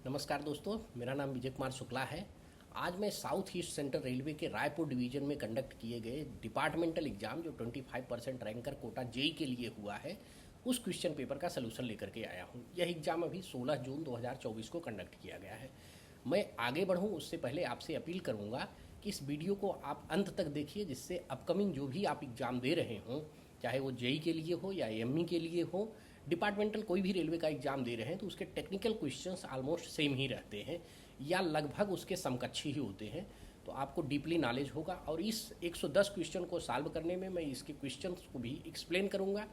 नमस्कार दोस्तों, मेरा नाम विजय कुमार शुक्ला है। आज मैं साउथ ईस्ट सेंट्रल रेलवे के रायपुर डिवीजन में कंडक्ट किए गए डिपार्टमेंटल एग्जाम जो 25% रैंकर कोटा जेई के लिए हुआ है, उस क्वेश्चन पेपर का सलूशन लेकर के आया हूँ। यह एग्जाम अभी 16 जून 2024 को कंडक्ट किया गया है। मैं आगे बढ़ूँ उससे पहले आपसे अपील करूँगा कि इस वीडियो को आप अंत तक देखिए, जिससे अपकमिंग जो भी आप एग्ज़ाम दे रहे हों, चाहे वो जेई के लिए हो या एमई के लिए हो, डिपार्टमेंटल कोई भी रेलवे का एग्जाम दे रहे हैं, तो उसके टेक्निकल क्वेश्चंस ऑलमोस्ट सेम ही रहते हैं या लगभग उसके समकक्षी ही होते हैं। तो आपको डीपली नॉलेज होगा और इस 110 क्वेश्चन को सॉल्व करने में मैं इसके क्वेश्चंस को भी एक्सप्लेन करूंगा।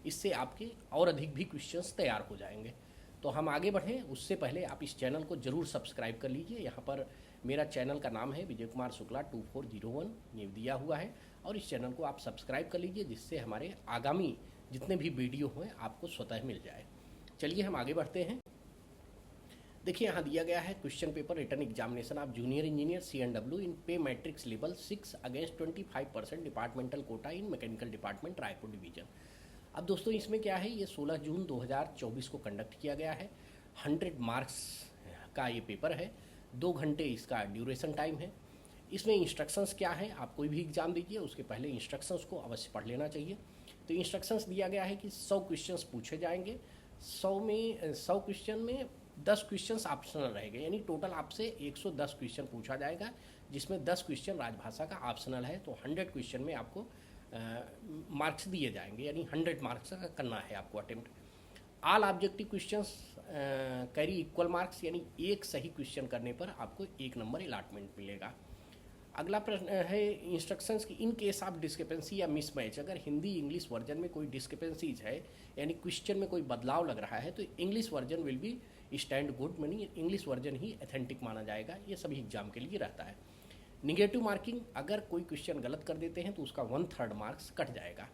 इससे आपके और अधिक भी क्वेश्चंस तैयार हो जाएंगे। तो हम आगे बढ़ें उससे पहले आप इस चैनल को ज़रूर सब्सक्राइब कर लीजिए। यहाँ पर मेरा चैनल का नाम है विजय कुमार शुक्ला 2401, ये दिया हुआ है, और इस चैनल को आप सब्सक्राइब कर लीजिए, जिससे हमारे आगामी जितने भी वीडियो हैं आपको स्वतः मिल जाए। चलिए हम आगे बढ़ते हैं। देखिए यहाँ दिया गया है question paper written examination of junior engineer CNW in pay matrix level 6 against 25% departmental quota in mechanical department Raipur division. अब दोस्तों इसमें क्या है, ये 16 जून 2024 को कंडक्ट किया गया है। 100 मार्क्स का ये पेपर है, 2 घंटे इसका ड्यूरेशन टाइम है। इसमें इंस्ट्रक्शंस क्या है, आप कोई भी एग्जाम दीजिए उसके पहले इंस्ट्रक्शंस को अवश्य पढ़ लेना चाहिए। तो इंस्ट्रक्शंस दिया गया है कि 100 क्वेश्चंस पूछे जाएंगे। 100 क्वेश्चन में 10 क्वेश्चंस ऑप्शनल रहेंगे, यानी टोटल आपसे 110 क्वेश्चन पूछा जाएगा, जिसमें 10 क्वेश्चन राजभाषा का ऑप्शनल है। तो 100 क्वेश्चन में आपको मार्क्स दिए जाएंगे, यानी 100 मार्क्स का करना है आपको attempt. All objective questions carry equal marks, यानी एक सही क्वेश्चन करने पर आपको 1 नंबर अलॉटमेंट मिलेगा। अगला प्रश्न है इंस्ट्रक्शंस की इन केस ऑफ डिस्क्रिपेंसी या मिसमैच, अगर हिंदी इंग्लिश वर्जन में कोई डिस्क्रिपेंसीज है, यानी क्वेश्चन में कोई बदलाव लग रहा है, तो English version will be stand good, यानी इंग्लिश वर्जन ही ऑथेंटिक माना जाएगा। ये सभी एग्जाम के लिए रहता है। निगेटिव मार्किंग, अगर कोई क्वेश्चन गलत कर देते हैं तो उसका 1/3 मार्क्स कट जाएगा।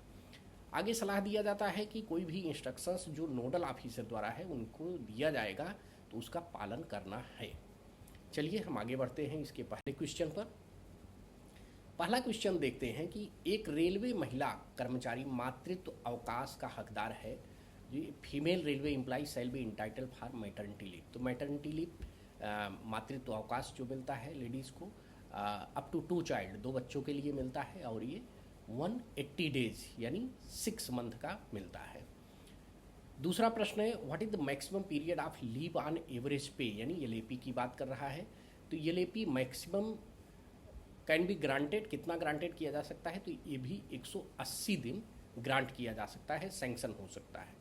आगे सलाह दिया जाता है कि कोई भी इंस्ट्रक्शंस जो नोडल ऑफिसर द्वारा है उनको दिया जाएगा, तो उसका पालन करना है। चलिए हम आगे बढ़ते हैं इसके पहले क्वेश्चन पर। पहला क्वेश्चन देखते हैं कि एक रेलवे महिला कर्मचारी मातृत्व अवकाश का हकदार है। Female railway employee shall be entitled for maternity leave. तो मैटरनिटी लीव मातृत्व अवकाश जो मिलता है लेडीज़ को अप टू 2 चाइल्ड, 2 बच्चों के लिए मिलता है, और ये 180 डेज यानी 6 मंथ का मिलता है। दूसरा प्रश्न है what is the maximum period of leave on average पे, यानी LAP की बात कर रहा है। तो LAP maximum can be granted, कितना ग्रांटेड किया जा सकता है, तो ये भी 180 दिन ग्रांट किया जा सकता है, सैंक्शन हो सकता है।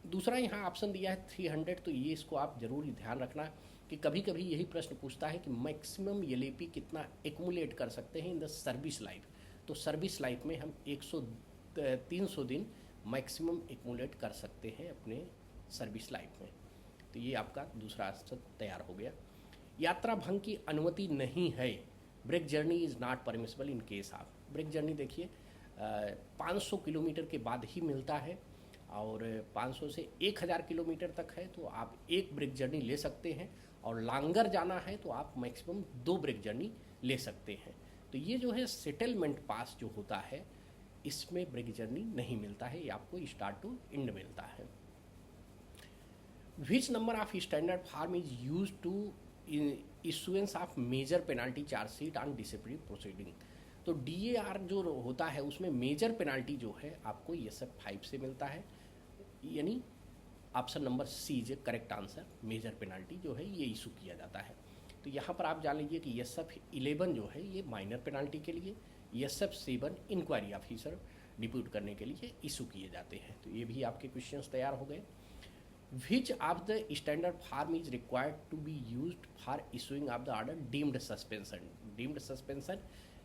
दूसरा यहाँ ऑप्शन दिया है 300, तो ये इसको आप जरूर ध्यान रखना कि कभी कभी यही प्रश्न पूछता है कि मैक्सिमम LAP कितना एक्मुलेट कर सकते हैं इन द सर्विस लाइफ। तो सर्विस लाइफ में हम 300 दिन मैक्सिमम एक्मुलेट कर सकते हैं अपने सर्विस लाइफ में। तो ये आपका दूसरा आंसर तैयार हो गया। यात्रा भंग की अनुमति नहीं है, break journey is not permissible in case of. Break journey देखिए 500 किलोमीटर के बाद ही मिलता है, और 500 से 1000 किलोमीटर तक है तो आप एक ब्रेक जर्नी ले सकते हैं, और लॉन्गर जाना है तो आप मैक्सिमम 2 ब्रेक जर्नी ले सकते हैं। तो ये जो है सेटलमेंट पास जो होता है, इसमें ब्रेक जर्नी नहीं मिलता है, ये आपको स्टार्ट टू एंड मिलता है। Which number of standard form is use to issuance of major penalty chargesheet on disciplinary proceeding. तो DAR जो होता है उसमें मेजर पेनाल्टी जो है आपको SF 5 से मिलता है, यानी option number C is correct answer. Major penalty जो है ये इशू किया जाता है। तो यहाँ पर आप जान लीजिए कि SF 11 जो है ये माइनर पेनाल्टी के लिए, SF 7 इंक्वायरी ऑफिसर डिप्यूट करने के लिए इशू किए जाते हैं। तो ये भी आपके क्वेश्चंस तैयार हो गए। Which of the standard form is required to be used for issuing of the order deemed suspension? Deemed suspension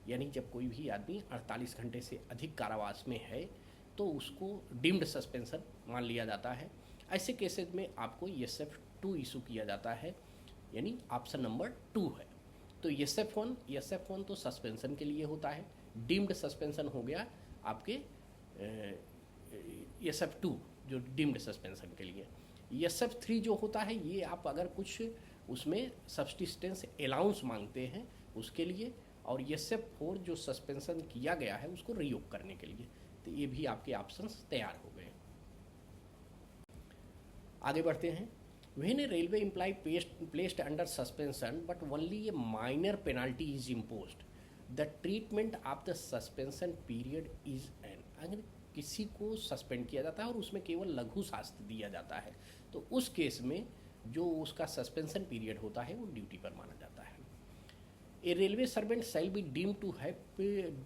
यानी जब कोई भी आदमी 48 घंटे से अधिक कारावास में है तो उसको डीम्ड सस्पेंशन मान लिया जाता है। ऐसे केसेस में आपको SF 2 इशू किया जाता है, यानी ऑप्शन नंबर 2 है। तो SF 1 तो सस्पेंशन के लिए होता है, डीम्ड सस्पेंशन हो गया आपके SF 2 जो डीम्ड सस्पेंशन के लिए। SF 3 जो होता है ये आप अगर कुछ उसमें सब्सिस्टेंस अलाउंस मांगते हैं उसके लिए, और SF 4 जो सस्पेंशन किया गया है उसको रियोग करने के लिए। तो ये भी आपके ऑप्शंस तैयार हो गए। आगे बढ़ते हैं। When a railway employee placed under suspension but only a minor penalty is imposed, the treatment of the suspension period is an. अगर किसी को सस्पेंड किया जाता है और उसमें केवल लघु शास्ति दिया जाता है तो उस केस में जो उसका सस्पेंशन पीरियड होता है वो ड्यूटी पर माना जाता है। A railway servant shall be deemed to have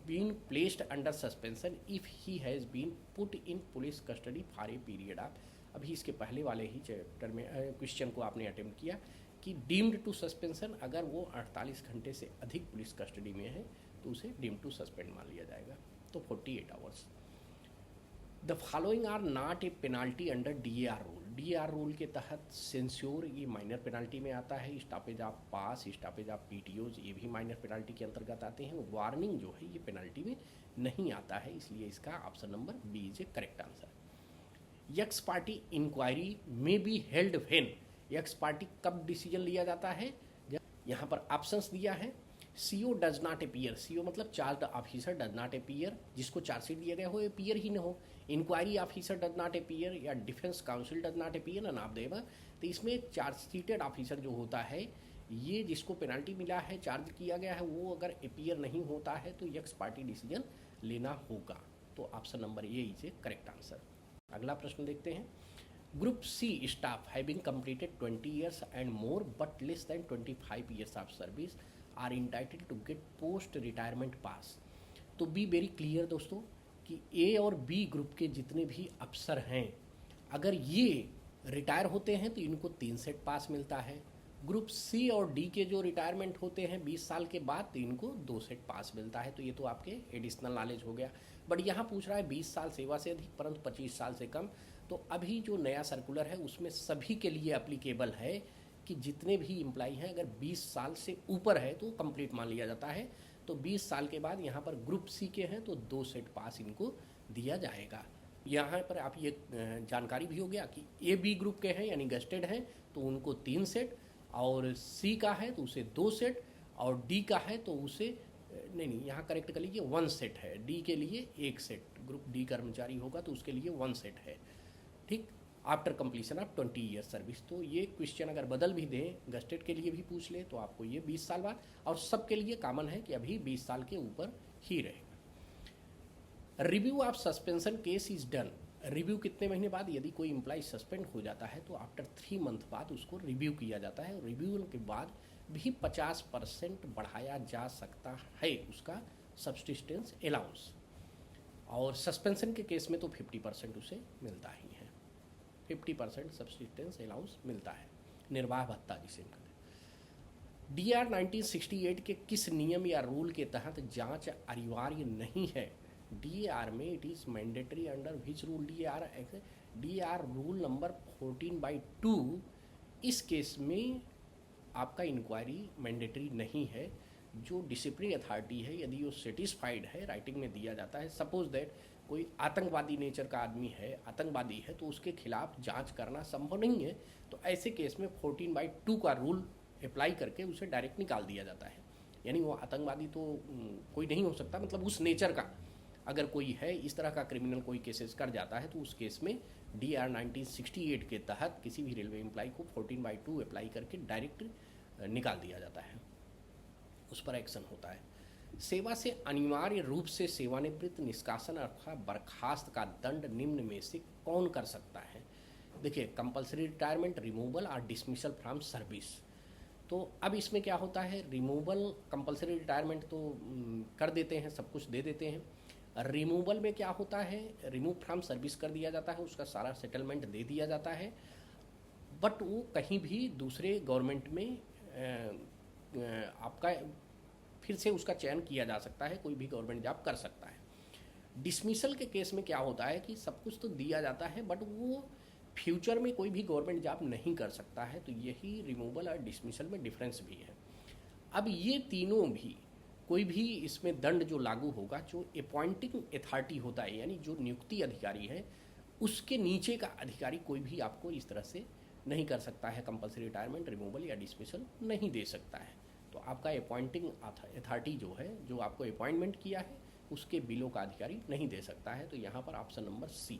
been placed under suspension if he has been put in police custody for a period of, अभी इसके पहले वाले ही चैप्टर में क्वेश्चन को आपने अटेम्प्ट किया कि डीम्ड टू सस्पेंशन, अगर वो 48 घंटे से अधिक पुलिस कस्टडी में है तो उसे डीम्ड टू सस्पेंड मान लिया जाएगा, तो 48 hours. The following are not a penalty under DAR rule. DAR rule के तहत सेंश्योर ये माइनर पेनाल्टी में आता है, stoppage of pass, stoppage of PTOs ये भी माइनर पेनाल्टी के अंतर्गत आते हैं। वार्निंग जो है ये पेनाल्टी में नहीं आता है, इसलिए इसका option number B is a correct answer. Ex party inquiry में be held when, ex party कब डिसीजन लिया जाता है, यहाँ पर ऑप्शंस दिया है। CO does not appear, CO मतलब charge officer does not appear, जिसको चार्जशीट दिया गया हो अपीयर ही न हो। Inquiry officer does not appear या defence counsel does not appear and of देवर। तो इसमें चार्जशीटेड ऑफिसर जो होता है ये जिसको पेनाल्टी मिला है, चार्ज किया गया है, वो अगर अपीयर नहीं होता है तो एक्स पार्टी डिसीजन लेना होगा, तो option number A is a correct answer. अगला प्रश्न देखते हैं। Group C staff having completed 20 years and more but less than 25 years of service are entitled to get post retirement pass. तो B very clear दोस्तों कि A और B group के जितने भी अफसर हैं अगर ये रिटायर होते हैं तो इनको 3 सेट पास मिलता है। ग्रुप C और D के जो रिटायरमेंट होते हैं 20 साल के बाद तो इनको 2 सेट पास मिलता है। तो ये तो आपके एडिशनल नॉलेज हो गया। बट यहाँ पूछ रहा है 20 साल सेवा से अधिक परंतु 25 साल से कम। तो अभी जो नया सर्कुलर है उसमें सभी के लिए एप्लीकेबल है कि जितने भी एम्प्लॉई हैं अगर 20 साल से ऊपर है तो कंप्लीट मान लिया जाता है। तो 20 साल के बाद यहाँ पर ग्रुप C के हैं तो 2 सेट पास इनको दिया जाएगा। यहाँ पर आप ये जानकारी भी हो गया कि A B ग्रुप के हैं यानी गस्टेड हैं तो उनको 3 सेट, और C का है तो उसे 2 सेट, और D का है तो उसे नहीं यहाँ करेक्ट कर लीजिए 1 सेट है। D के लिए 1 सेट, ग्रुप D कर्मचारी होगा तो उसके लिए 1 सेट है, ठीक, after completion of 20 year service. तो ये क्वेश्चन अगर बदल भी दें, गस्टेड के लिए भी पूछ ले तो आपको ये 20 साल बाद, और सबके लिए कॉमन है कि अभी 20 साल के ऊपर ही रहेगा। Review of suspension case is done. Review कितने महीने बाद, यदि कोई एम्प्लॉय सस्पेंड हो जाता है तो आफ्टर 3 मंथ बाद उसको रिव्यू किया जाता है। रिव्यू के बाद भी 50% बढ़ाया जा सकता है उसका सब्सिस्टेंस अलाउंस, और सस्पेंशन के केस में तो 50% उसे मिलता ही है। 50% सब्सिस्टेंस अलाउंस मिलता है, निर्वाह भत्ता जिसे कहते हैं। DAR 1968 के किस नियम या रूल के तहत जांच अनिवार्य नहीं है? DAR में it is mandatory under which rule? DAR rule number 14/2। इस केस में आपका इंक्वायरी मैंडेटरी नहीं है। जो डिसिप्लिन अथॉरिटी है यदि वो सेटिस्फाइड है, राइटिंग में दिया जाता है, सपोज दैट कोई आतंकवादी नेचर का आदमी है, आतंकवादी है, तो उसके खिलाफ जांच करना संभव नहीं है, तो ऐसे केस में 14/2 का रूल अप्लाई करके उसे डायरेक्ट निकाल दिया जाता है। यानी वो आतंकवादी तो कोई नहीं हो सकता, मतलब उस नेचर का अगर कोई है, इस तरह का क्रिमिनल कोई केसेस कर जाता है तो उस केस में DAR 1968 के तहत किसी भी रेलवे एम्प्लॉय को 14/2 अप्लाई करके डायरेक्ट निकाल दिया जाता है, उस पर एक्शन होता है। सेवा से अनिवार्य रूप से सेवानिवृत्त, निष्कासन अथवा बर्खास्त का दंड निम्न में से कौन कर सकता है? देखिए, कंपलसरी रिटायरमेंट, रिमूवल और डिसमिसल फ्रॉम सर्विस। तो अब इसमें क्या होता है, रिमूवल, कंपलसरी रिटायरमेंट तो कर देते हैं, सब कुछ दे देते हैं। रिमूवल में क्या होता है, रिमूव फ्रॉम सर्विस कर दिया जाता है, उसका सारा सेटलमेंट दे दिया जाता है, बट वो कहीं भी दूसरे गवर्नमेंट में आपका फिर से उसका चयन किया जा सकता है, कोई भी गवर्नमेंट जॉब कर सकता है। डिसमिसल के केस में क्या होता है कि सब कुछ तो दिया जाता है बट वो फ्यूचर में कोई भी गवर्नमेंट जॉब नहीं कर सकता है, तो यही रिमूवल और डिसमिसल में डिफरेंस भी है। अब ये तीनों भी कोई भी इसमें दंड जो लागू होगा, जो अपॉइंटिंग अथॉरिटी होता है यानी जो नियुक्ति अधिकारी है, उसके नीचे का अधिकारी कोई भी आपको इस तरह से नहीं कर सकता है, कंपलसरी रिटायरमेंट, रिमूवल या डिसमिसल नहीं दे सकता है। तो आपका अपॉइंटिंग अथॉरिटी जो है, जो आपको अपॉइंटमेंट किया है, उसके बिलों का अधिकारी नहीं दे सकता है। तो यहाँ पर ऑप्शन नंबर C।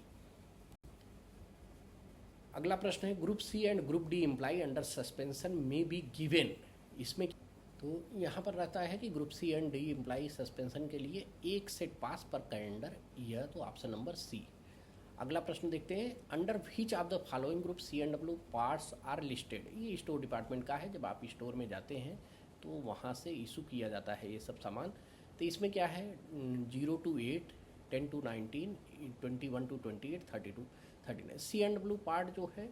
अगला प्रश्न है group C and group D employee under suspension में बी गिवेन। इसमें तो यहाँ पर रहता है कि group C and D employee suspension के लिए एक set pass per calendar year, तो ऑप्शन नंबर सी। अगला प्रश्न देखते हैं under which of the following group C and W parts are listed. ये स्टोर डिपार्टमेंट का है, जब आप स्टोर में जाते हैं तो वहाँ से इशू किया जाता है ये सब सामान। तो इसमें क्या है 0 to 8, 10 to 19, 21 to 28, 30 to 39। C and W part जो है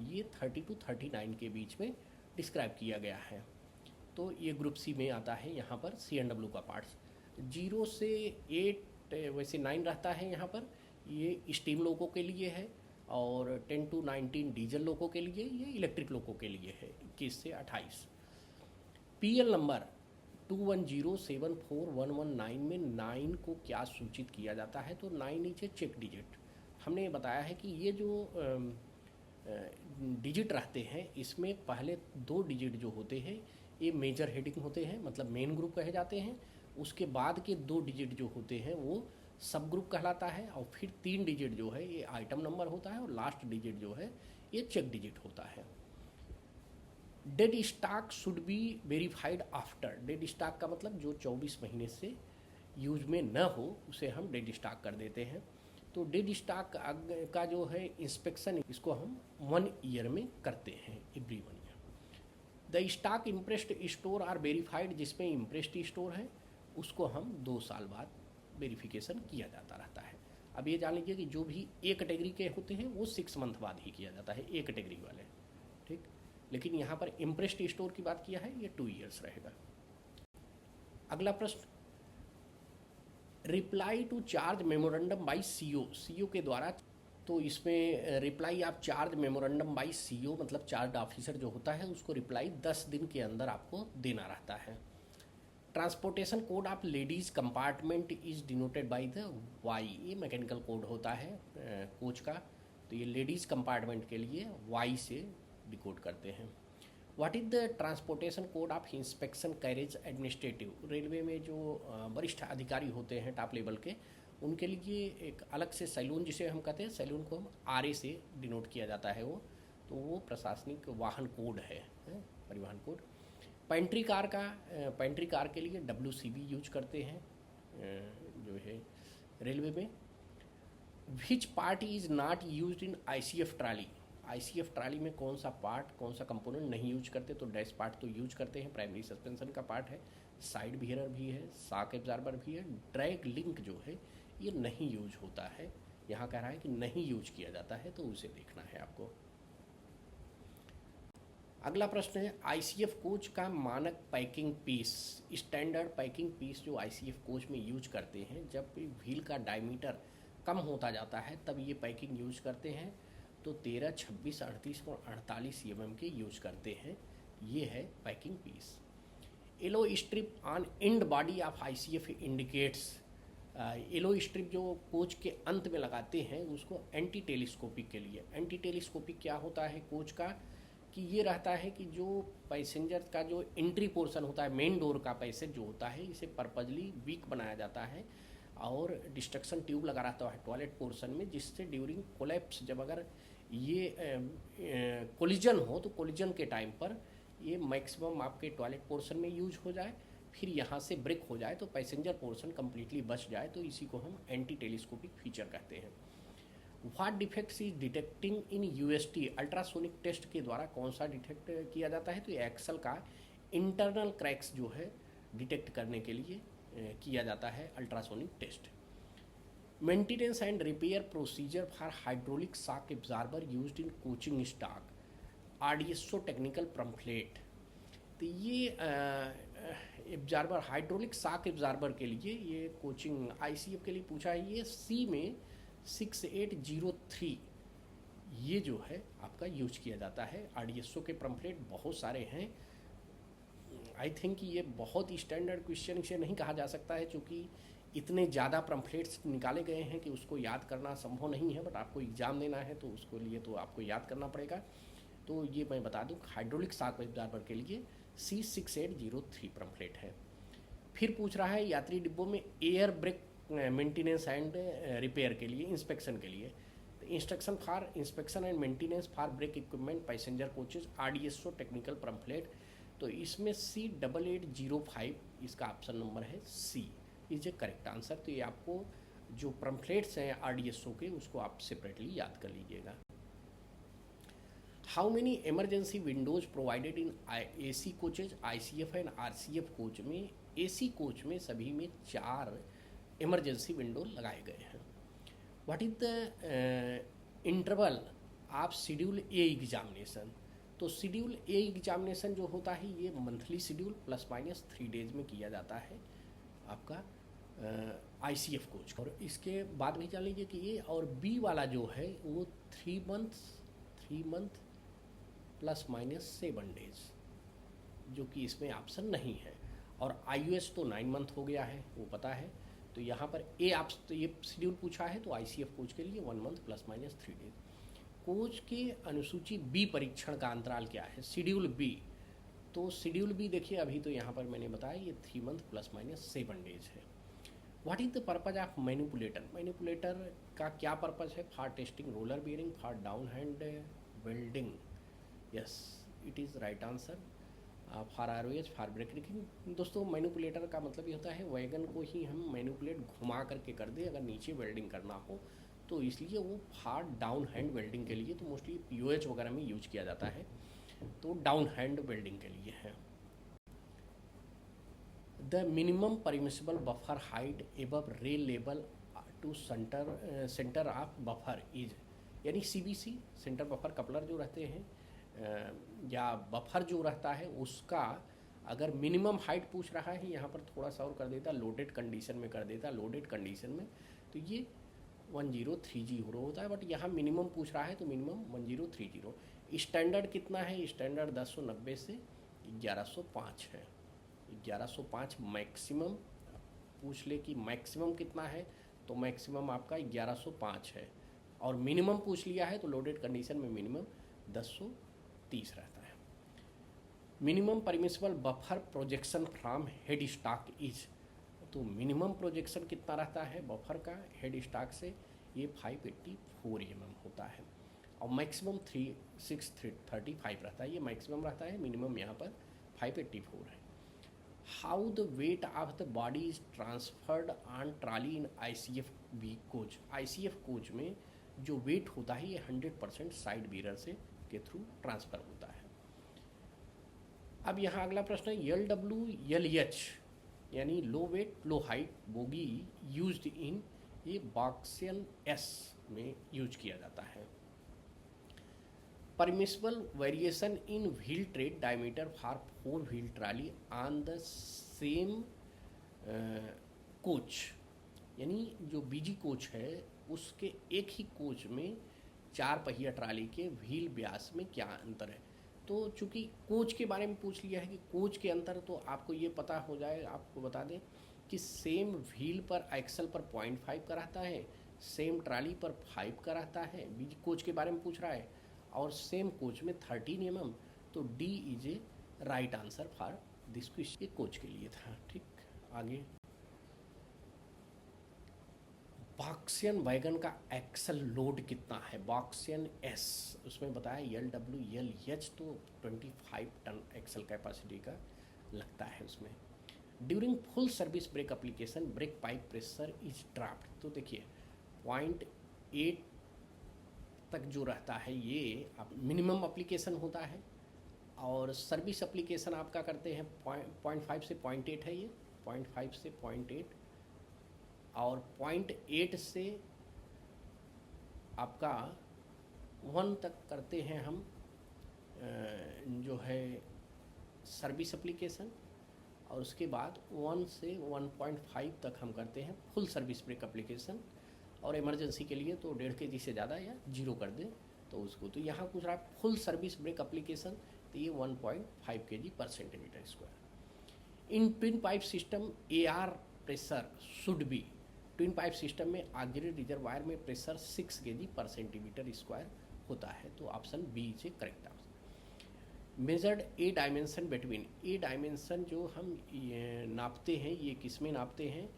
ये 30 to 39 के बीच में डिस्क्राइब किया गया है, तो ये ग्रुप सी में आता है यहाँ पर सी एंड डब्ल्यू का पार्ट्स। 0 से 8 वैसे 9 रहता है यहाँ पर, ये स्टीम लोगों के लिए है, और 10 to 19 डीजल लोगों के लिए, ये इलेक्ट्रिक लोगों के लिए है 21 से 28। पीएल नंबर 21074119 में 9 को क्या सूचित किया जाता है, तो 9 इज ए चेक डिजिट। हमने बताया है कि ये जो डिजिट रहते हैं इसमें पहले 2 डिजिट जो होते हैं ये मेजर हेडिंग होते हैं, मतलब मेन ग्रुप कहे जाते हैं। उसके बाद के 2 डिजिट जो होते हैं वो सब ग्रुप कहलाता है, और फिर 3 डिजिट जो है ये आइटम नंबर होता है, और लास्ट डिजिट जो है ये चेक डिजिट होता है। Dead stock should be verified after. Dead stock का मतलब जो 24 महीने से यूज में न हो उसे हम डेड स्टॉक कर देते हैं। तो डेड स्टॉक का जो है इंस्पेक्शन इसको हम 1 ईयर में करते हैं, every 1 year. The stock imprest store are verified, जिसमें इम्प्रेस्ड स्टोर है उसको हम 2 साल बाद वेरिफिकेशन किया जाता रहता है। अब ये जान लीजिए कि जो भी ए कैटेगरी के होते हैं वो 6 मंथ बाद ही किया जाता है, ए कैटेगरी वाले, ठीक। लेकिन यहाँ पर इम्प्रेस्ड स्टोर की बात किया है, ये 2 ईयर्स रहेगा। अगला प्रश्न reply to charge memorandum by CO. CO के द्वारा, तो इसमें रिप्लाई आप चार्ज मेमोरेंडम बाई सीओ मतलब चार्ज ऑफिसर जो होता है उसको रिप्लाई 10 दिन के अंदर आपको देना रहता है। Transportation code of ladies compartment is denoted by the Y. ये मैकेनिकल कोड होता है कोच का, तो ये लेडीज़ कंपार्टमेंट के लिए वाई से डिकोड करते हैं। What is the transportation code of inspection carriage administrative. Railway में जो वरिष्ठ अधिकारी होते हैं टॉप लेवल के, उनके लिए एक अलग से सैलून, जिसे हम कहते हैं सैलून को हम आरए से डिनोट किया जाता है वो, तो वो प्रशासनिक वाहन कोड है परिवहन कोड। पेंट्री कार के लिए WCB यूज करते हैं जो है रेलवे में। Which part is not used in ICF trolley. ICF trolley में कौन सा पार्ट, कौन सा कंपोनेंट नहीं यूज करते, तो डैश पार्ट तो यूज करते हैं, प्राइमरी सस्पेंशन का पार्ट है, साइड बिहेरर भी है, शॉक एब्जॉर्बर भी है। ड्रैग लिंक जो है ये नहीं यूज होता है, यहाँ कह रहा है कि नहीं यूज किया जाता है, तो उसे देखना है आपको। अगला प्रश्न है ICF कोच का मानक packing piece. Standard packing piece जो ICF कोच में यूज करते हैं, जब व्हील का डायमीटर कम होता जाता है तब ये पैकिंग यूज करते हैं, तो 13, 26, 38 और 48 mm के यूज करते हैं। ये है packing piece. Yellow strip on end body of ICF indicates. Yellow strip जो कोच के अंत में लगाते हैं उसको एंटी टेलीस्कोपिक के लिए। एंटी टेलीस्कोपिक क्या होता है कोच का, कि ये रहता है कि जो पैसेंजर का जो एंट्री पोर्शन होता है, मेन डोर का पैसेज जो होता है, इसे पर्पजली वीक बनाया जाता है और डिस्ट्रक्शन ट्यूब लगा रहता है टॉयलेट पोर्शन में, जिससे ड्यूरिंग कोलैप्स, जब अगर ये कोलिजन हो तो कोलिजन के टाइम पर ये मैक्सिमम आपके टॉयलेट पोर्शन में यूज हो जाए, फिर यहाँ से ब्रेक हो जाए तो पैसेंजर पोर्शन कम्प्लीटली बच जाए, तो इसी को हम एंटी टेलीस्कोपिक फीचर कहते हैं। What defects is detecting in UST। Ultrasonic test के द्वारा कौन सा डिटेक्ट किया जाता है, तो एक्सल का इंटरनल क्रैक्स जो है डिटेक्ट करने के लिए किया जाता है ultrasonic test. Maintenance and repair procedure for hydraulic shock absorber used in coaching stock. RDSO technical pamphlet. तो ये एब्जॉर्बर, हाइड्रोलिक शॉक एब्जॉर्बर के लिए ये कोचिंग ICF के लिए पूछा है। ये C में 6803 ये जो है आपका यूज किया जाता है। RDSO के पम्फलेट बहुत सारे हैं। आई थिंक ये बहुत स्टैंडर्ड क्वेश्चन इसे नहीं कहा जा सकता है, क्योंकि इतने ज़्यादा पम्फलेट्स निकाले गए हैं कि उसको याद करना संभव नहीं है, बट आपको एग्ज़ाम देना है तो उसके लिए तो आपको याद करना पड़ेगा। तो ये मैं बता दूं, हाइड्रोलिक शॉक एब्जॉर्बर के लिए C6803 पम्फलेट है। फिर पूछ रहा है यात्री डिब्बों में air brake maintenance and repair के लिए, इंस्पेक्शन के लिए। तो instruction for inspection and maintenance for brake equipment passenger coaches RDSO technical pamphlet. तो इसमें C8805 इसका ऑप्शन नंबर है C is a correct answer. तो ये आपको जो पम्फलेट्स हैं RDSO के उसको आप सेपरेटली याद कर लीजिएगा। How many emergency Windows provided in AC coaches, ICF and RCF coach में? AC कोच में सभी में 4 इमरजेंसी विंडो लगाए गए हैं। What is the interval of schedule A examination? तो शेड्यूल ए एग्जामिनेशन जो होता है ये मंथली शेड्यूल ±3 डेज में किया जाता है आपका ICF कोच। और इसके बाद भी जान लीजिए कि ये और B वाला जो है वो 3 मंथ ±7 डेज, जो कि इसमें ऑप्शन नहीं है। और IUS तो 9 मंथ हो गया है, वो पता है। तो यहाँ पर तो ये शेड्यूल पूछा है तो ICF कोच के लिए 1 मंथ ±3 डेज। कोच के अनुसूची B परीक्षण का अंतराल क्या है? Schedule B। तो शेड्यूल B देखिए, अभी तो यहाँ पर मैंने बताया ये 3 मंथ ±7 डेज है। What is the purpose of manipulator? Manipulator का क्या पर्पज है? For testing roller bearing, for down hand welding. Yes, it is right answer. For ROH, for brake rigging. दोस्तों मैनिपुलेटर का मतलब ये होता है वैगन को ही हम मैनिपुलेट घुमा करके कर दें अगर नीचे वेल्डिंग करना हो, तो इसलिए वो फॉर डाउन हैंड वेल्डिंग के लिए, तो मोस्टली POH वगैरह में यूज किया जाता है, तो डाउन हैंड वेल्डिंग के लिए है। The minimum permissible buffer height above rail level to centre of buffer is, यानी CBC सेंटर बफर कपलर जो रहते हैं या बफर जो रहता है उसका अगर मिनिमम हाइट पूछ रहा है, यहाँ पर थोड़ा सा और कर देता, लोडेड कंडीशन में कर देता, लोडेड कंडीशन में तो ये 1030 होता है, बट यहाँ मिनिमम पूछ रहा है तो मिनिमम 1030। स्टैंडर्ड कितना है? स्टैंडर्ड 1090 से 1105 है। 1105 मैक्सिमम पूछ ले कि मैक्सिमम कितना है, तो मैक्सिमम आपका 1105 है। और मिनिमम पूछ लिया है तो लोडेड कंडीशन में मिनिमम 1030 रहता है। Minimum permissible buffer projection from head stock is, तो मिनिमम प्रोजेक्शन कितना रहता है बफर का हेड स्टॉक से? ये 584 mm होता है। और मैक्सिमम 3635 रहता है, ये मैक्सिमम रहता है, मिनिमम यहाँ पर 584 है। How the weight of the body is transferred on trolley in ICF B coach? ICF coach में जो वेट होता है ये 100% साइड बीरर से के थ्रू ट्रांसफ़र होता है। अब यहाँ अगला प्रश्न है LWLH यानी low weight low height bogie used in, ये बॉक्सियन S में यूज किया जाता है। Permissible variation in wheel tread diameter for 4 wheel trolley on the same coach, यानी जो BG कोच है उसके एक ही कोच में 4 पहिया ट्राली के व्हील व्यास में क्या अंतर है? तो चूंकि कोच के बारे में पूछ लिया है कि कोच के अंतर, तो आपको ये पता हो जाए, आपको बता दें कि सेम व्हील पर एक्सल पर 0.5 का रहता है, सेम ट्राली पर 5 का रहता है, BG कोच के बारे में पूछ रहा है, और सेम कोच में 13 mm। तो D is a right answer for this question. ये कोच के लिए था। ठीक, आगे बॉक्सियन वैगन का एक्सल लोड कितना है? बॉक्सियन S उसमें बताया LWLH तो 25 टन एक्सल कैपेसिटी का लगता है उसमें। During full service break application break pipe pressure is draft, तो देखिए 0.8 तक जो रहता है ये मिनिमम एप्लीकेशन होता है, और सर्विस एप्लीकेशन आपका करते हैं 0.5 से 0.8 है, ये 0.5 से 0.8, और 0.8 से आपका 1 तक करते हैं हम जो है सर्विस एप्लीकेशन, और उसके बाद 1 से 1.5 तक हम करते हैं फुल सर्विस ब्रेक एप्लीकेशन, और इमरजेंसी के लिए तो 1.5 kg से ज़्यादा या 0 कर दें तो उसको। तो यहाँ पूछ रहा है फुल सर्विस ब्रेक एप्लीकेशन, तो ये 1.5 kg पर centimetre square. In twin pipe system AR pressure should be, twin pipe system में ऑक्सिलरी रिजर्वायर में प्रेशर 6 kg पर सेंटीमीटर स्क्वायर होता है, तो option B is correct answer. Measured A dimension between, A dimension जो हम नापते हैं ये किस में नापते हैं?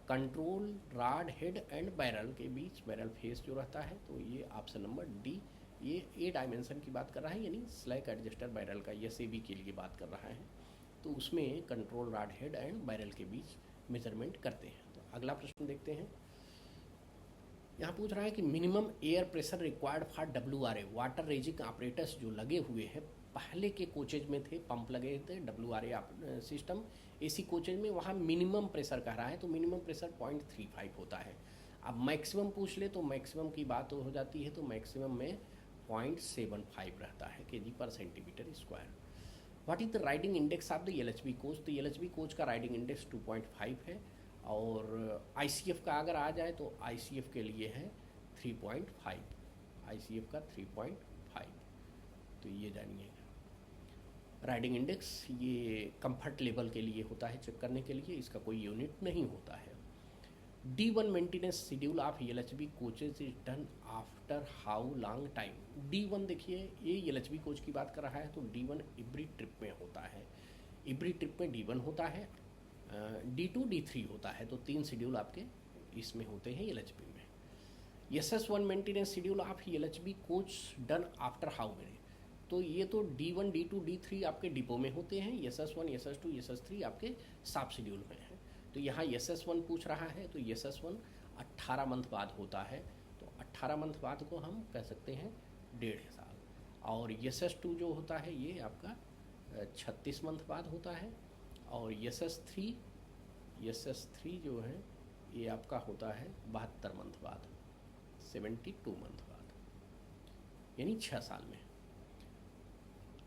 Control rod head and barrel के बीच बैरल फेस जो रहता है, तो ये ऑप्शन नंबर डी, ये ए डायमेंशन की बात कर रहा है, यानी स्लैक एडजस्टर बैरल का एस ए बी के लिए बात कर रहा है, तो उसमें control rod head and barrel के बीच मेजरमेंट करते हैं। तो अगला प्रश्न देखते हैं। यहाँ पूछ रहा है कि minimum air pressure required for WRA water raising operators जो लगे हुए हैं, पहले के कोचेज में थे, पंप लगे थे, WRA सिस्टम AC कोचेज में, वहाँ मिनिमम प्रेशर कह रहा है, तो मिनिमम प्रेशर 0.35 होता है। अब मैक्सिमम पूछ ले तो मैक्सिमम की बात हो जाती है, तो मैक्सिमम में 0.75 रहता है kg/cm²। What is the riding index of the LHB coach? तो LHB कोच का राइडिंग इंडेक्स 2.5 है, और ICF का अगर आ जाए तो ICF के लिए है 3.5, ICF का 3.5, तो ये जानिएगा। राइडिंग इंडेक्स ये कंफर्ट लेवल के लिए होता है, चेक करने के लिए, इसका कोई यूनिट नहीं होता है। D1 maintenance schedule of LHB coaches is done after how long time? D1 देखिए, ये LHB कोच की बात कर रहा है, तो D1 एवरी ट्रिप में होता है, एवरी ट्रिप में D1 होता है, D2 D3 होता है, तो 3 शेड्यूल आपके इसमें होते हैं LHB में। SS1 maintenance schedule of LHB coach done after how many? तो ये तो D1 D2 D3 आपके डिपो में होते हैं, SS1 SS2 SS3 आपके साब शेड्यूल में है। तो यहाँ SS1 पूछ रहा है, तो SS1 18 मंथ बाद होता है, तो 18 मंथ बाद को हम कह सकते हैं 1.5 साल, और SS2 जो होता है ये आपका 36 मंथ बाद होता है, और SS3 जो है ये आपका होता है 72 मंथ बाद, 72 मंथ बाद, यानी 6 साल में।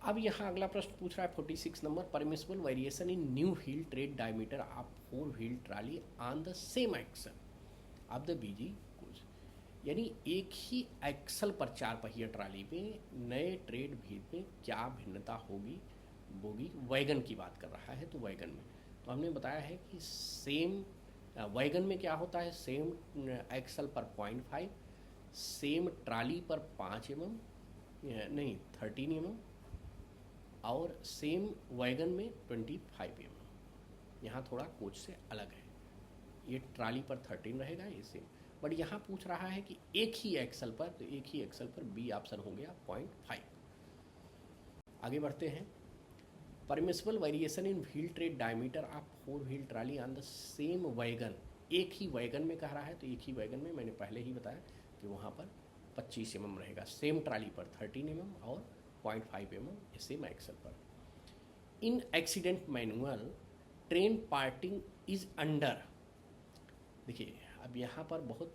अब यहाँ अगला प्रश्न पूछ रहा है 46 नंबर, permissible variation in new wheel tread diameter of 4 wheel trolley on the same axle of the BG coach, यानी एक ही एक्सल पर 4 पहिया ट्राली में नए ट्रेड व्हील में क्या भिन्नता होगी? बोगी वैगन की बात कर रहा है, तो वैगन में तो हमने बताया है कि सेम वैगन में क्या होता है, सेम एक्सल पर 0.5, सेम ट्राली पर 5 mm नहीं 13 mm, और सेम वैगन में 25 mm। यहाँ थोड़ा कोच से अलग है, ये ट्राली पर 13 रहेगा ये सेम, बट यहाँ पूछ रहा है कि एक ही एक्सल पर, तो एक ही एक्सल पर बी ऑप्शन हो गया 0.5। आगे बढ़ते हैं। Permissible variation in wheel tread diameter of 4 wheel trolley on the same wagon, एक ही वैगन में कह रहा है, तो एक ही वैगन में मैंने पहले ही बताया कि वहाँ पर 25 mm रहेगा, सेम ट्राली पर 13 mm और 0.5 mm सेम एक्सल पर। In accident manual train parting is under, देखिए अब यहाँ पर बहुत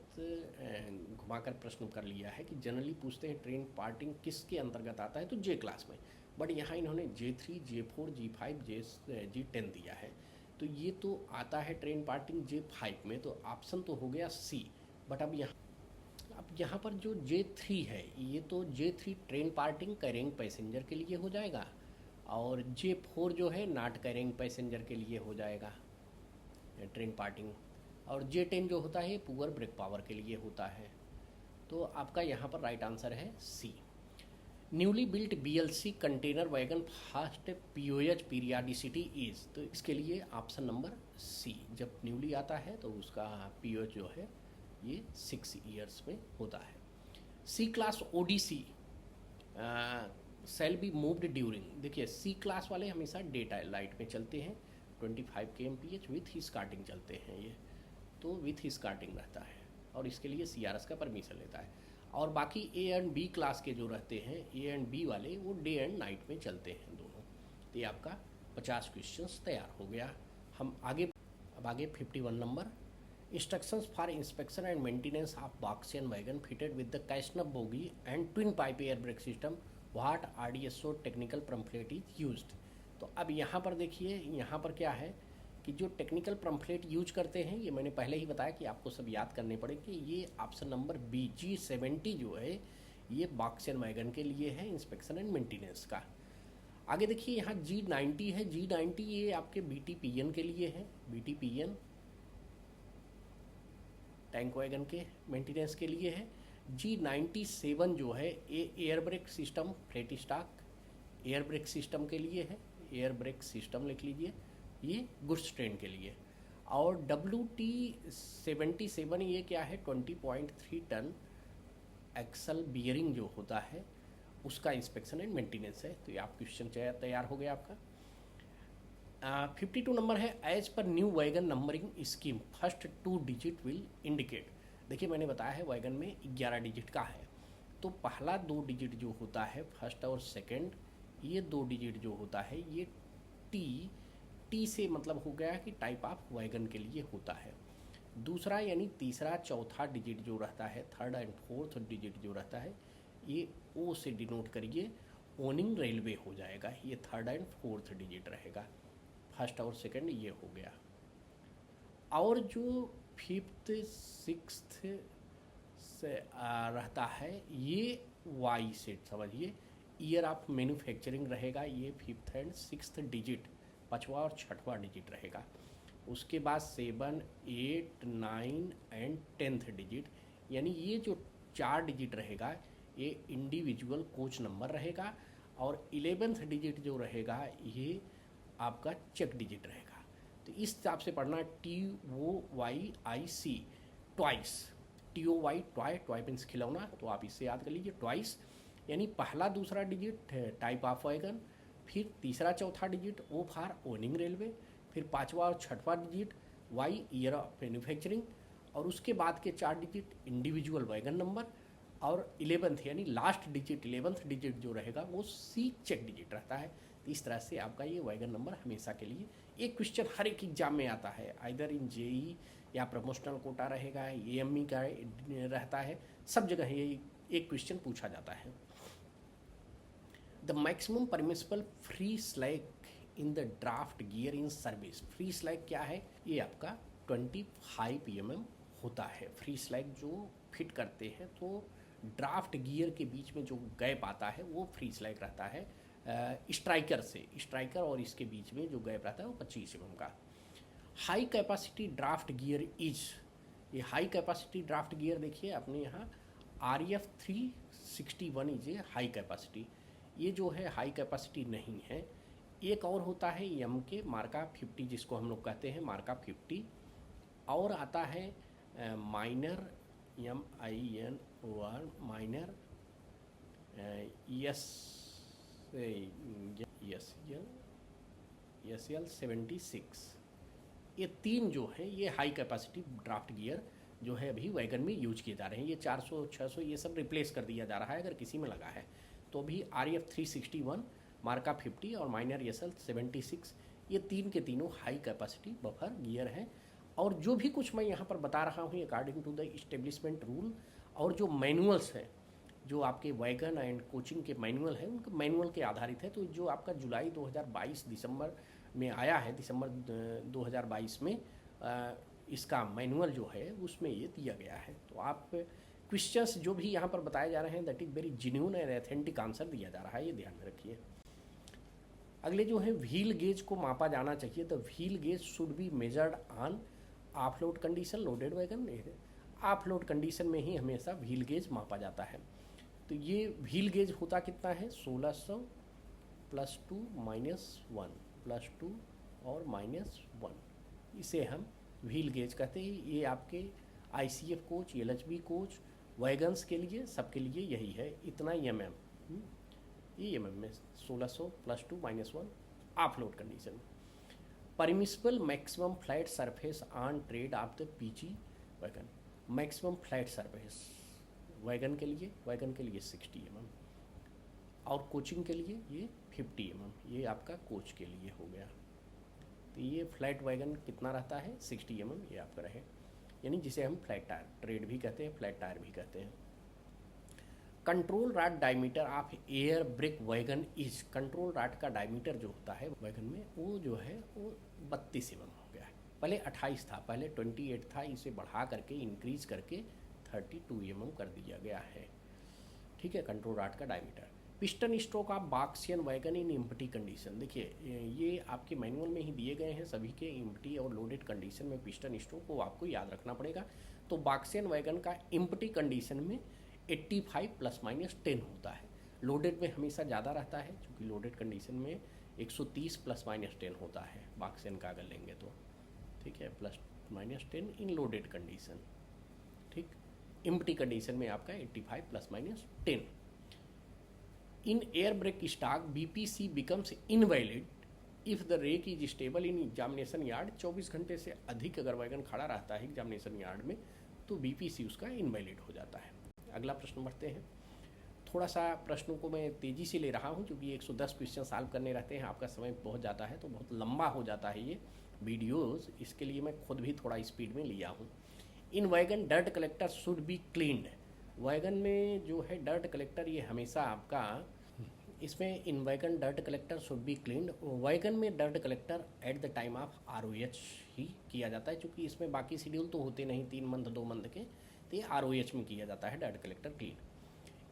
घुमाकर प्रश्न कर लिया है कि जनरली पूछते हैं ट्रेन पार्टिंग किसके अंतर्गत आता है, तो J क्लास में, बट यहाँ इन्होंने J3 J4 G5 G10 दिया है, तो ये तो आता है ट्रेन पार्टिंग J5 में, तो ऑप्शन तो हो गया C। बट अब यहाँ पर जो J3 है, ये तो J3 train parting carrying passenger के लिए हो जाएगा, और J4 जो है नॉट कैरिंग पैसेंजर के लिए हो जाएगा ट्रेन पार्टिंग, और J10 जो होता है पुअर ब्रेक पावर के लिए होता है। तो आपका यहाँ पर राइट आंसर है C। Newly built BLC container wagon first POH periodicity is, तो इसके लिए ऑप्शन नंबर C, जब न्यूली आता है तो उसका POH जो है ये 6 ईयर्स में होता है। C class ODC shall be moved during, देखिए C क्लास वाले हमेशा डे लाइट में चलते हैं, 25 kmph विथ स्कार्टिंग चलते हैं ये, तो विथ स्कार्टिंग रहता है, और इसके लिए CRS का परमिशन लेता है। और बाकी A एंड B क्लास के जो रहते हैं, A एंड B वाले, वो डे एंड नाइट में चलते हैं दोनों। तो ये आपका 50 क्वेश्चंस तैयार हो गया। हम अब आगे 51 number, instructions for inspection and maintenance of BOXN wagon fitted with the CASNUB bogie and twin pipe air brake system, what RDSO technical pamphlet is used. तो अब यहाँ पर देखिए, यहाँ पर क्या है कि जो टेक्निकल पम्फलेट यूज करते हैं, ये मैंने पहले ही बताया कि आपको सब याद करने पड़ेंगे। ये ऑप्शन नंबर B G70 जो है ये बॉक्सियन वैगन के लिए है, इंस्पेक्शन एंड मेंटेनेंस का। आगे देखिए यहाँ G90 है, G90 ये आपके BTPN के लिए है, BTPN टैंक वैगन के मेंटेनेंस के लिए है। G97 जो है ये air brake system flat stock air brake system के लिए है, एयर ब्रेक सिस्टम लिख लीजिए, ये गुड्स ट्रेन के लिए। और WT77 ये क्या है, 20.3 टन एक्सल बियरिंग जो होता है उसका इंस्पेक्शन एंड मेंटेनेंस है। तो ये आप क्वेश्चन तैयार हो गया आपका। 52 नंबर है, as per new wagon numbering scheme first 2 digit will indicate. देखिए मैंने बताया है वैगन में 11 डिजिट का है, तो पहला 2 डिजिट जो होता है फर्स्ट और सेकंड, ये 2 डिजिट जो होता है ये टी से मतलब हो गया कि टाइप ऑफ वैगन के लिए होता है। दूसरा यानी तीसरा चौथा डिजिट जो रहता है, थर्ड एंड फोर्थ डिजिट जो रहता है, ये ओ से डिनोट करिए, ओनिंग रेलवे हो जाएगा, ये थर्ड एंड फोर्थ डिजिट रहेगा। फर्स्ट और सेकंड ये हो गया। और जो फिफ्थ सिक्स्थ से रहता है ये वाई से समझिए, ईयर ऑफ मैन्युफैक्चरिंग रहेगा, ये फिफ्थ एंड सिक्स्थ डिजिट, पाँचवा और छठवां डिजिट रहेगा। उसके बाद 7, 8, 9 एंड 10th डिजिट, यानी ये जो 4 डिजिट रहेगा ये इंडिविजुअल कोच नंबर रहेगा, और 11th डिजिट जो रहेगा ये आपका चेक डिजिट रहेगा। तो इस हिसाब से पढ़ना, TOYIC ट्वाइस, TOY ट्वाई मीन्स खिलौना, तो आप इससे याद कर लीजिए ट्वाइस, यानी पहला दूसरा डिजिट टाइप ऑफ वैगन, फिर तीसरा चौथा digit O for owning railway, फिर पाँचवा और छठवां digit Y year of manufacturing, और उसके बाद के 4 डिजिट इंडिविजुअल वैगन नंबर, और 11th यानी लास्ट डिजिट 11th डिजिट जो रहेगा वो C चेक डिजिट रहता है। तो इस तरह से आपका ये वैगन नंबर हमेशा के लिए, एक क्वेश्चन हर एक एग्जाम में आता है, आइदर इन JEE या प्रमोशनल कोटा रहेगा, AME का रहता है, सब जगह ये एक क्वेश्चन पूछा जाता है। The maximum permissible free slag in the draft gear in service. Free slag क्या है, ये आपका 25 mm होता है। फ्री स्लैग जो फिट करते हैं तो ड्राफ्ट गियर के बीच में जो गैप आता है वो फ्री स्लैग रहता है। स्ट्राइकर और इसके बीच में जो गैप रहता है वो 25 mm का। High capacity draft gear is, ये हाई कैपेसिटी ड्राफ्ट गियर देखिए अपने यहाँ RF 361 is a high capacity, ये जो है हाई कैपेसिटी नहीं है। एक और होता है MK मार्का 50, जिसको हम लोग कहते हैं मार्का 50, और आता है माइनर MIN1 माइनर SL76। ये 3 जो है ये हाई कैपेसिटी ड्राफ्ट गियर जो है अभी वैगन में यूज किए जा रहे हैं। ये 400, 600 ये सब रिप्लेस कर दिया जा रहा है अगर किसी में लगा है तो। अभी RF 361, मार्का 50 और माइनर SL76, ये 3 के तीनों हाई कैपेसिटी बफर गियर हैं। और जो भी कुछ मैं यहाँ पर बता रहा हूँ according to the establishment rule, और जो मैनुअल्स हैं जो आपके वैगन एंड कोचिंग के मैनुअल हैं उनके मैनुअल के आधारित है। तो जो आपका जुलाई 2022 दिसंबर में आया है, दिसंबर 2022 में इसका मैनुअल जो है उसमें ये दिया गया है। तो आप क्वेश्चंस जो भी यहाँ पर बताए जा रहे हैं that is very genuine and authentic answer दिया जा रहा है, ये ध्यान में रखिए। अगले जो है व्हील गेज को मापा जाना चाहिए। तो wheel gauge should be measured on off load condition, loaded wagon, of load condition में ही हमेशा व्हील गेज मापा जाता है। तो ये व्हील गेज होता कितना है, 1600 +2 -1 +2 और -1, इसे हम व्हील गेज कहते हैं। ये आपके ICF coach, LHB coach, wagons के लिए सबके लिए यही है, इतना mm, ये mm में 1600 +2 -1 of load condition. Permissible maximum flat surface on trade off the PG wagon, maximum flat surface wagon के लिए 60 mm, और कोचिंग के लिए ये 50 mm, ये आपका कोच के लिए हो गया। तो ये फ्लैट वैगन कितना रहता है, 60 mm ये आपका रहे, यानी जिसे हम फ्लैट टायर ट्रेड भी कहते हैं, फ्लैट टायर भी कहते हैं। Control rod diameter of air brake wagon is, control rod का डायमीटर जो होता है वैगन में वो जो है वो 32 mm हो गया है। पहले 28 था, पहले 28 था, इसे बढ़ा करके इंक्रीज करके 32 mm कर दिया गया है। ठीक है, कंट्रोल रॉड का diameter. Piston stroke of BOXN wagon in empty condition, देखिए ये आपके मैनुअल में ही दिए गए हैं सभी के, एम्प्टी और लोडेड कंडीशन में पिस्टन स्ट्रोक को आपको याद रखना पड़ेगा। तो बॉक्सियन वैगन का एम्प्टी कंडीशन में 85 ± 10 होता है, लोडेड में हमेशा ज़्यादा रहता है क्योंकि लोडेड कंडीशन में 130 ± 10 होता है बॉक्सियन का अगर लेंगे तो ठीक है, +-10 इन लोडेड कंडीशन, ठीक। एम्प्टी कंडीशन में आपका 85 +-10। In air brake stock BPC becomes invalid if the rake is stable in examination yard. 24 घंटे से अधिक अगर वैगन खड़ा रहता है एग्जामिनेशन यार्ड में तो BPC उसका इनवैलिड हो जाता है। अगला प्रश्न बढ़ते हैं। थोड़ा सा प्रश्नों को मैं तेज़ी से ले रहा हूँ क्योंकि 110 क्वेश्चन सॉल्व करने रहते हैं, आपका समय बहुत जाता है तो बहुत लंबा हो जाता है ये वीडियोज़, इसके लिए मैं खुद भी थोड़ा स्पीड में लिया हूँ। In wagon dirt collector should be cleaned. Wagon में जो है डर्ट कलेक्टर ये हमेशा आपका, इसमें in wagon dirt collector should be cleaned. Wagon में dirt collector at the time of ROH ही किया जाता है, क्योंकि इसमें बाकी शेड्यूल तो होते नहीं 3 मंथ 2 मंथ के, तो ये ROH में किया जाता है dirt collector clean.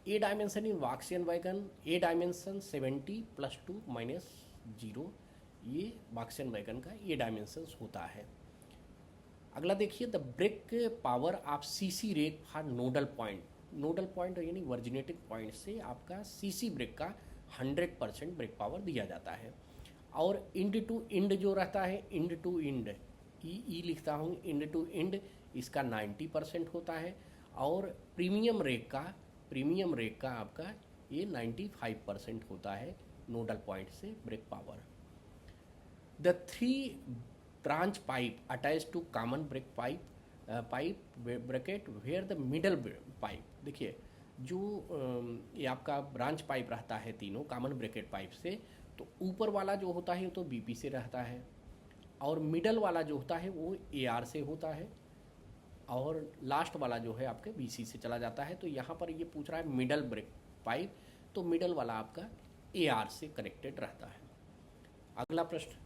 A dimension in BOXN wagon, A dimension 70 +2 -0, ये वाक्सियन वैगन का ये डायमेंशन होता है। अगला देखिए, the brake power of CC rake for nodal point. Nodal point यानी वर्जिनेटिंग पॉइंट से आपका CC ब्रेक का 100% ब्रेक पावर दिया जाता है। और इंड टू इंड जो रहता है, इंड टू इंड ई लिखता हूँ, इंड टू इंड इसका 90% होता है। और प्रीमियम रेक का आपका ये 95% होता है नोडल पॉइंट से brake power. The 3 branch pipe attach to common brake pipe bracket where the middle pipe. देखिए जो ये आपका ब्रांच पाइप रहता है तीनों कॉमन ब्रैकेट पाइप से, तो ऊपर वाला जो होता है तो BP से रहता है, और मिडल वाला जो होता है वो AR से होता है, और लास्ट वाला जो है आपके BC से चला जाता है। तो यहाँ पर ये पूछ रहा है मिडल ब्रेक पाइप, तो मिडल वाला आपका AR से कनेक्टेड रहता है। अगला प्रश्न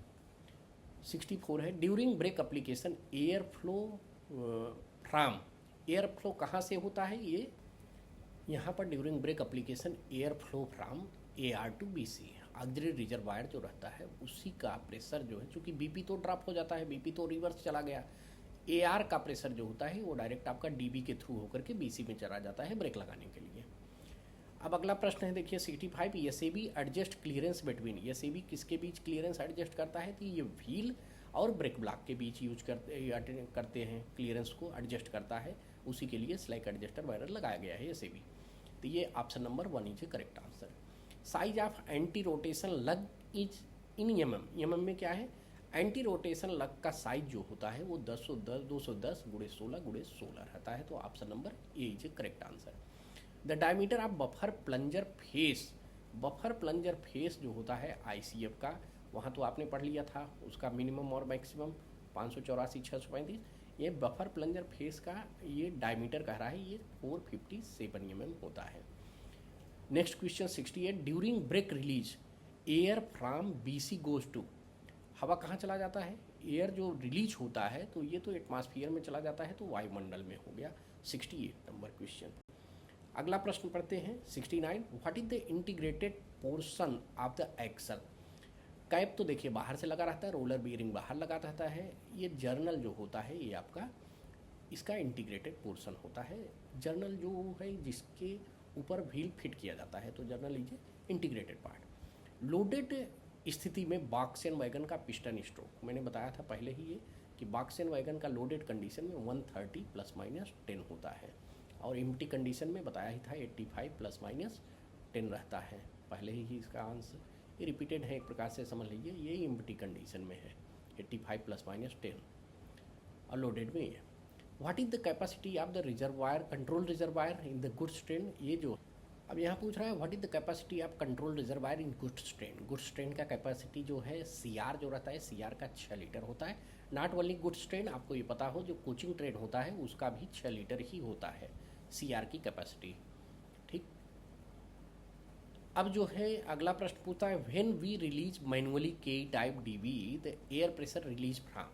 64 है, during brake application air flow from. Air flow कहाँ से होता है, ये यहाँ पर during brake application air flow from AR to BC। Auxiliary reservoir जो रहता है उसी का प्रेशर जो है, चूँकि BP तो ड्रॉप हो जाता है, BP तो रिवर्स चला गया, AR का प्रेशर जो होता है वो डायरेक्ट आपका DB के थ्रू होकर के BC में चला जाता है ब्रेक लगाने के लिए। अब अगला प्रश्न है देखिए 65, SAB adjust clearance between. SAB किसके बीच क्लियरेंस एडजस्ट करता है, तो ये व्हील और ब्रेक ब्लॉक के बीच यूज करते हैं, क्लियरेंस को एडजस्ट करता है, उसी के लिए स्लैक एडजस्टर वायर लगाया गया है SAB। तो ये option number 1 is correct answer. Size of anti rotation लग इज इन mm में क्या है, एंटी रोटेशन लग का साइज जो होता है वो 210 × 16 × 16 रहता है, तो option number A is correct answer. The diameter of buffer plunger face जो होता है ICF का, वहाँ तो आपने पढ़ लिया था, उसका मिनिमम और मैक्सिमम 584 635। ये बफर प्लंजर फेस का ये डायमीटर कह रहा है, ये 457 mm होता है। Next question 68, during brake release air from BC goes to. हवा कहाँ चला जाता है, एयर जो रिलीज होता है तो ये तो एटमॉस्फेयर में चला जाता है, तो वायुमंडल में हो गया। 68 नंबर क्वेश्चन। अगला प्रश्न पढ़ते हैं 69, what is the integrated portion of the axle. Cap तो देखिए बाहर से लगा रहता है, रोलर बियरिंग बाहर लगा रहता है, ये जर्नल जो होता है ये आपका इसका इंटीग्रेटेड पोर्शन होता है। जर्नल जो है जिसके ऊपर व्हील फिट किया जाता है, तो journal is integrated part. Loaded स्थिति में बॉक्स एंड वैगन का पिस्टन स्ट्रोक, मैंने बताया था पहले ही ये कि बॉक्स एंड वैगन का लोडेड कंडीशन में 130 ±10 होता है, और एम्प्टी कंडीशन में बताया ही था 85 ±10 रहता है, पहले ही इसका आंसर ये रिपीटेड है, एक प्रकार से समझ लीजिए ये एम्प्टी कंडीशन में है 85 ±10 और लोडेड में ये। What is the capacity of the reservoir control reservoir in the goods train. ये जो अब यहाँ पूछ रहा है what is the capacity of control reservoir in goods train. Goods train का कैपेसिटी जो है CR जो रहता है CR का 6 लीटर होता है। नॉट ओनली गुड्स ट्रेन, आपको ये पता हो जो कोचिंग ट्रेन होता है उसका भी 6 लीटर ही होता है CR की कैपेसिटी, ठीक। अब जो है अगला प्रश्न पूछता है when we release manually KE type DB the air pressure release from,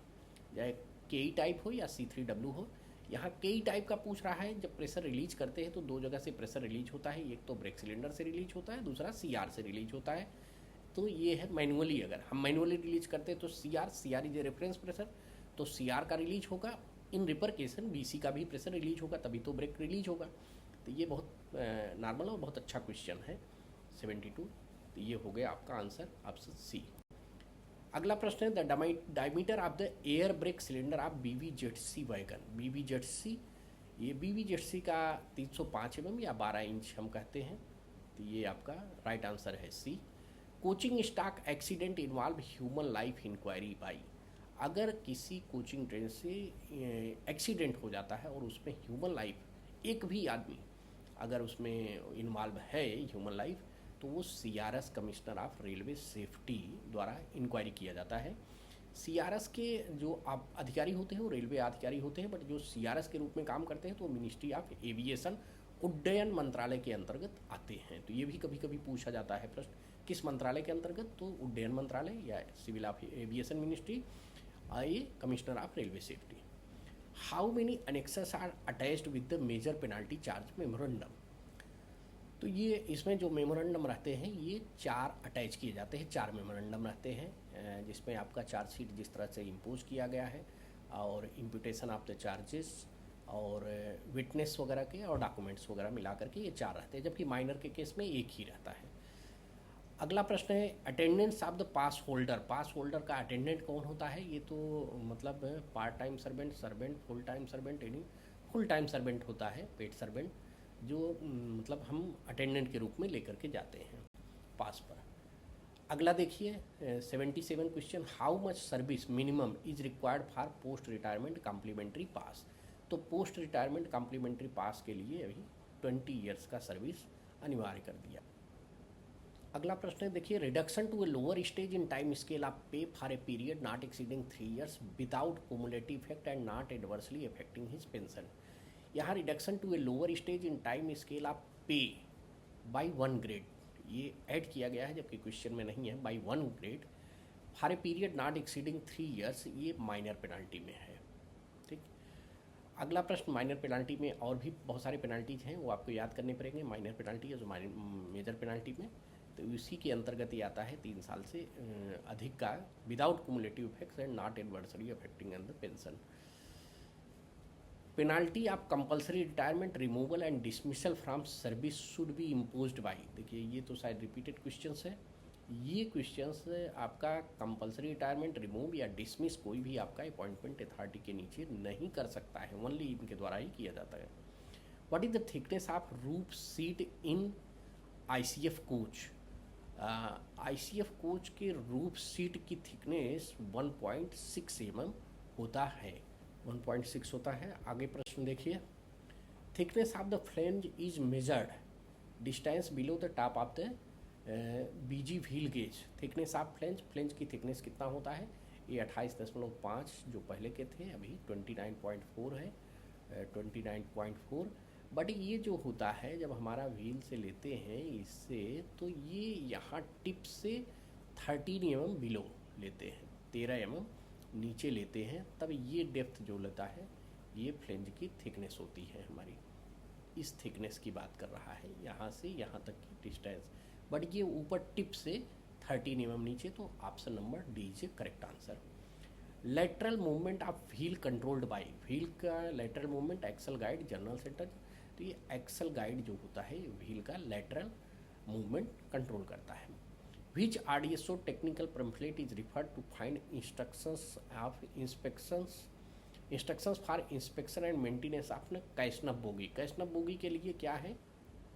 चाहे KE टाइप हो या C3W हो। यहाँ KE टाइप का पूछ रहा है, जब प्रेशर रिलीज करते हैं तो 2 जगह से प्रेशर रिलीज होता है, एक तो ब्रेक सिलेंडर से रिलीज होता है, दूसरा CR से रिलीज होता है। तो ये है मैनुअली, अगर हम मैनुअली रिलीज करते हैं तो CR is a reference pressure, तो CR का रिलीज होगा। इन रिपरकेशन BC का भी प्रेशर रिलीज होगा, तभी तो ब्रेक रिलीज होगा। तो ये बहुत नॉर्मल और बहुत अच्छा क्वेश्चन है 72। तो ये हो गया आपका आंसर ऑप्शन C। अगला प्रश्न है the diameter of the air brake cylinder of BVZC wagon. BVZC, ये BVZC का 305 mm या 12 इंच हम कहते हैं, तो ये आपका राइट आंसर है C. Coaching staff accident involve human life inquiry by. अगर किसी कोचिंग ट्रेन से एक्सीडेंट हो जाता है और उसमें ह्यूमन लाइफ, एक भी आदमी अगर उसमें इन्वॉल्व है ह्यूमन लाइफ, तो वो CRS commissioner of railway safety द्वारा इंक्वायरी किया जाता है। CRS के जो आप अधिकारी होते हैं वो रेलवे अधिकारी होते हैं, बट जो CRS के रूप में काम करते हैं तो वो मिनिस्ट्री ऑफ एविएशन, उड्डयन मंत्रालय के अंतर्गत आते हैं। तो ये भी कभी कभी पूछा जाता है प्रश्न, किस मंत्रालय के अंतर्गत, तो उड्डयन मंत्रालय या सिविल ऑफ एविएशन मिनिस्ट्री, ये commissioner of railway safety. How many annexures are attached with the major penalty charge memorandum. तो ये इसमें जो मेमोरेंडम रहते हैं ये 4 अटैच किए जाते हैं, 4 मेमोरेंडम रहते हैं, जिसमें आपका चार्जशीट जिस तरह से इम्पोज किया गया है और इम्प्यूटेशन ऑफ द चार्जेस और विटनेस वगैरह के और डॉक्यूमेंट्स वगैरह मिला करके ये 4 रहते हैं, जबकि माइनर के केस में एक ही रहता है। अगला प्रश्न है attendance of the pass holder. Pass holder का अटेंडेंट कौन होता है, ये तो मतलब part time servant, servant, full time servant, यानी फुल टाइम सर्वेंट होता है, पेड सर्वेंट, जो मतलब हम अटेंडेंट के रूप में लेकर के जाते हैं पास पर। अगला देखिए 77 question, how much service minimum is required for post retirement complimentary pass. तो पोस्ट रिटायरमेंट कम्प्लीमेंट्री पास के लिए अभी 20 ईयर्स का सर्विस अनिवार्य कर दिया। अगला प्रश्न है देखिए, reduction to a lower stage in time scale of pay for a period not exceeding 3 years without cumulative effect and not adversely affecting his pension. यहाँ reduction to a lower stage in time scale of pay by 1 grade ये add किया गया है, जबकि question में नहीं है। By 1 grade for a period not exceeding 3 years, ये माइनर पेनाल्टी में है। ठीक, अगला प्रश्न माइनर पेनाल्टी में और भी बहुत सारे पेनाल्टीज हैं, वो आपको याद करने पड़ेंगे। माइनर पेनाल्टी है जो मेजर पेनाल्टी में, तो इसी के अंतर्गत ये आता है 3 साल से अधिक का without cumulative effects and not adversely affecting the pension. Penalty of compulsory retirement removal and dismissal from service should be imposed by. देखिए ये तो शायद रिपीटेड क्वेश्चंस है, ये क्वेश्चंस आपका कंपलसरी रिटायरमेंट रिमूव या डिसमिस कोई भी आपका अपॉइंटमेंट अथॉरिटी के नीचे नहीं कर सकता है, ओनली इनके द्वारा ही किया जाता है। What is the thickness of roof seat in ICF coach. ICF coach के रूफ सीट की थिकनेस 1.6 mm होता है, 1.6 होता है। आगे प्रश्न देखिए, thickness of the flange is measured distance below the top of the BG wheel gauge. Thickness of flange की थिकनेस कितना होता है, ये 28.5 जो पहले के थे, अभी 29.4 है, 29.4। बट ये जो होता है जब हमारा व्हील से लेते हैं इससे, तो ये यहाँ टिप से 13 mm बिलो लेते हैं, 13 mm नीचे लेते हैं, तब ये डेप्थ जो लेता है ये फ्लेंज की थिकनेस होती है हमारी। इस थिकनेस की बात कर रहा है, यहाँ से यहाँ तक की डिस्टेंस, बट ये ऊपर टिप से 13 mm नीचे, तो option number D is correct answer. Lateral movement of wheel controlled by. Wheel का lateral movement axle guide journal centre, तो ये एक्सल गाइड जो होता है व्हील का लेटरल मूवमेंट कंट्रोल करता है। Which RDSO technical pamphlet is referred to find instructions for inspection and maintenance of CASNUB bogie. CASNUB bogie के लिए क्या है,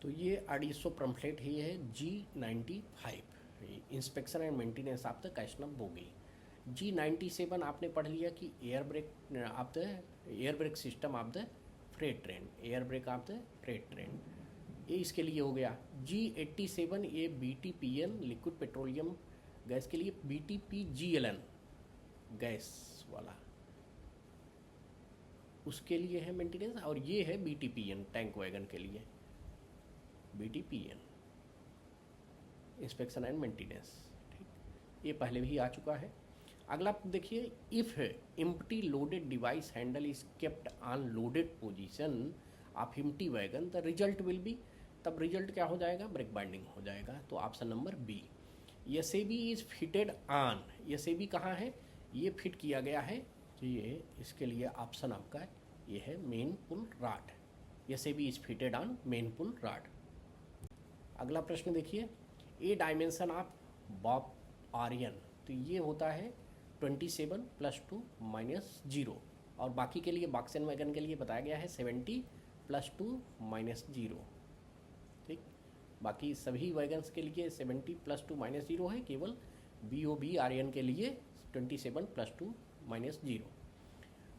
तो ये RDSO पैम्फलेट ही है G95, inspection and maintenance of the CASNUB bogie. G97 आपने पढ़ लिया कि air brake system of the freight train, air brake of the freight train, ये इसके लिए हो गया। G87 ये BTPN लिक्विड पेट्रोलियम गैस के लिए, BTPGLN गैस वाला उसके लिए है मेंटेनेंस, और ये है BTPN टैंक वैगन के लिए, BTPN इंस्पेक्शन एंड मेंटेनेंस। ठीक, ये पहले भी आ चुका है। अगला देखिए, if empty loaded device handle is kept on loaded position of empty wagon the result will be, तब रिजल्ट क्या हो जाएगा, ब्रेक बाइंडिंग हो जाएगा, तो option number B. SAB is fitted on, SAB कहाँ है, ये फिट किया गया है, तो ये इसके लिए ऑप्शन आपका ये है main pull rod, SAB is fitted on main pull rod. अगला प्रश्न देखिए, A dimension of BOBRN तो ये होता है 27 + 2 - 0, और बाकी के लिए बॉक्सन वैगन के लिए बताया गया है 70 + 2 - 0। ठीक, बाकी सभी वैगन्स के लिए 70 + 2 - 0 है, केवल BOB RN के लिए 27 + 2 - 0।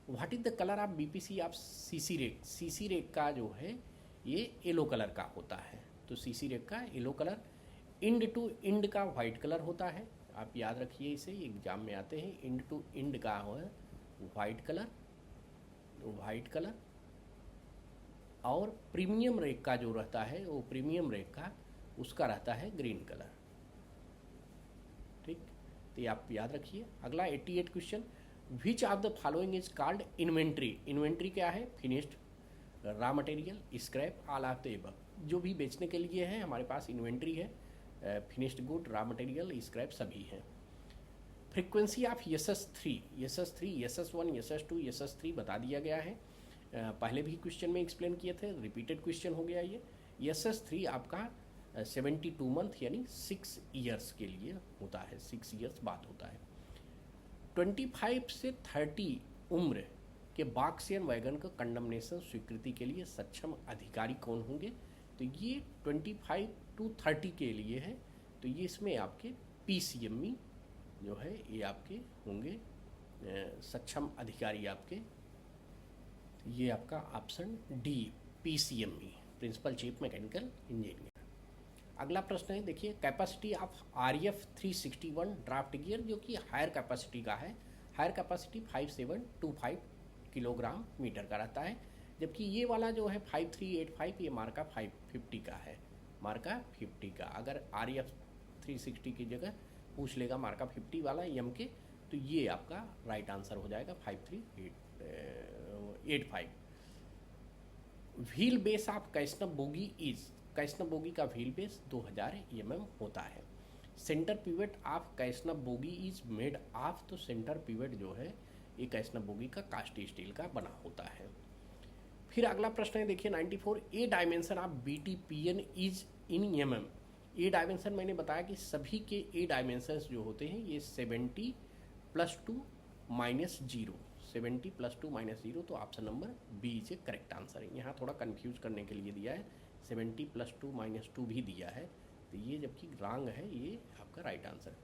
What is the colour of BPC of CC rake? CC rake का जो है ये येलो कलर का होता है, तो CC रेक का yellow colour. End to end का वाइट कलर होता है, आप याद रखिए इसे, एग्जाम में आते हैं। इंड टू इंड का है वाइट कलर, और प्रीमियम रेक का जो रहता है वो प्रीमियम रेक का उसका रहता है ग्रीन कलर। ठीक, तो ये आप याद रखिए। अगला 88 question, which of the following is called inventory? Inventory क्या है? Finished, raw material, scrap, all of the above. जो भी बेचने के लिए है हमारे पास इन्वेंट्री है, finished good, raw material, scrap सभी हैं। Frequency of SS3, SS1, SS2, SS3 बता दिया गया है, पहले भी क्वेश्चन में एक्सप्लेन किए थे, रिपीटेड क्वेश्चन हो गया ये। SS3 आपका 72 मंथ यानी 6 ईयर्स के लिए होता है, 6 ईयर्स बाद होता है। 25 से 30 उम्र के बॉक्सियन वैगन को कंडमनेशन स्वीकृति के लिए सक्षम अधिकारी कौन होंगे? तो ये 25 to 30 के लिए है, तो ये इसमें आपके PCME जो है ये आपके होंगे सक्षम अधिकारी आपके, ये आपका option D PCME, principal chief mechanical engineer. अगला प्रश्न है, देखिए, capacity of RF 361 draft gear जो कि हायर कैपेसिटी का है, हायर कैपेसिटी 5725 किलोग्राम मीटर का रहता है, जबकि ये वाला जो है 5385 ये मार्का 550 का है, मार्का 50 का। अगर RF 360 की जगह पूछ लेगा मार्का 50 वाला एम के, तो ये आपका राइट आंसर हो जाएगा 5385। Wheel base of CASNUB bogie is, CASNUB bogie का व्हील बेस 2000 mm होता है। Centre pivot of CASNUB bogie is made of, तो सेंटर पिवट जो है ये कैस्नप बोगी का कास्ट स्टील का बना होता है। फिर अगला प्रश्न है, देखिए 94, A dimension of BTPN is in mm। A dimension मैंने बताया कि सभी के ए डायमेंशंस जो होते हैं ये 70 + 2 - 0, 70 + 2 - 0, तो option number B is a correct answer है। यहाँ थोड़ा कंफ्यूज करने के लिए दिया है, 70 + 2 - 2 भी दिया है, तो ये जबकि रॉन्ग है, ये आपका right answer.